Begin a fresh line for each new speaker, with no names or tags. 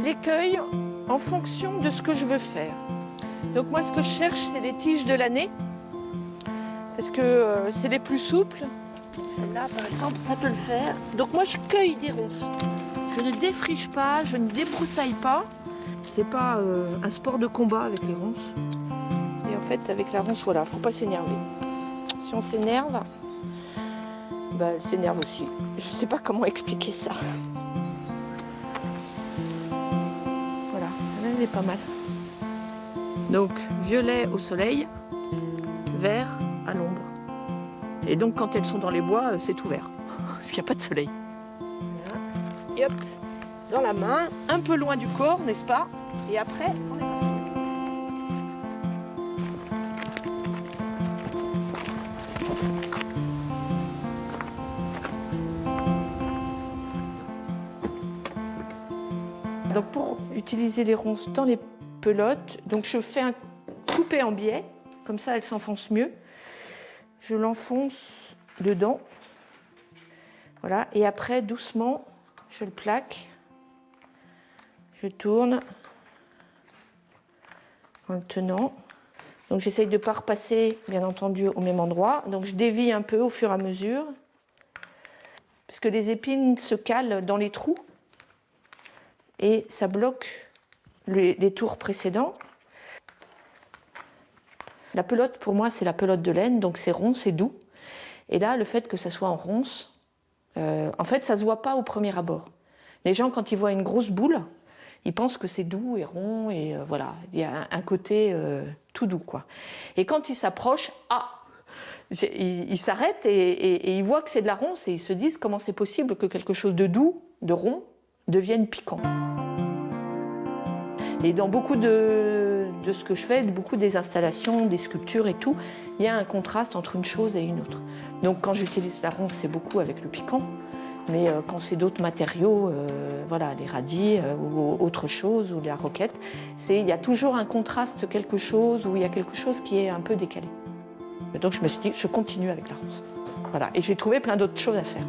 les cueille en fonction de ce que je veux faire. Donc moi, ce que je cherche, c'est les tiges de l'année, parce que c'est les plus souples. Celle-là, par exemple, ça peut le faire. Donc moi, je cueille des ronces. Je ne défriche pas, je ne débroussaille pas. C'est pas un sport de combat avec les ronces. Et en fait, avec la ronce, voilà, faut pas s'énerver. Si on s'énerve, bah, elle s'énerve aussi. Je sais pas comment expliquer ça. Voilà, celle-là, elle est pas mal. Donc, violet au soleil, vert à l'ombre. Et donc, quand elles sont dans les bois, c'est tout vert, parce qu'il n'y a pas de soleil. Voilà. Et hop, dans la main, un peu loin du corps, n'est-ce pas? Et après, on est parti. Donc, pour utiliser les ronces dans les pelotes, donc je fais un coupé en biais, comme ça, elles s'enfoncent mieux. Je l'enfonce dedans. Voilà, et après, doucement, je le plaque. Je tourne en le tenant. Donc j'essaye de ne pas repasser, bien entendu, au même endroit. Donc je dévie un peu au fur et à mesure. Parce que les épines se calent dans les trous. Et ça bloque les tours précédents. La pelote, pour moi, c'est la pelote de laine. Donc c'est rond, c'est doux. Et là, le fait que ça soit en ronce, en fait, ça ne se voit pas au premier abord. Les gens, quand ils voient une grosse boule, ils pensent que c'est doux et rond, et voilà, il y a un côté tout doux, quoi. Et quand ils s'approchent, ils s'arrêtent et ils voient que c'est de la ronce, et ils se disent comment c'est possible que quelque chose de doux, de rond, devienne piquant. Et dans beaucoup de ce que je fais, beaucoup des installations, des sculptures et tout, il y a un contraste entre une chose et une autre. Donc quand j'utilise la ronce, c'est beaucoup avec le piquant. Mais quand c'est d'autres matériaux, voilà, les radis ou autre chose, ou la roquette, il y a toujours un contraste, quelque chose, où il y a quelque chose qui est un peu décalé. Donc je me suis dit, je continue avec la ronce. Voilà, et j'ai trouvé plein d'autres choses à faire.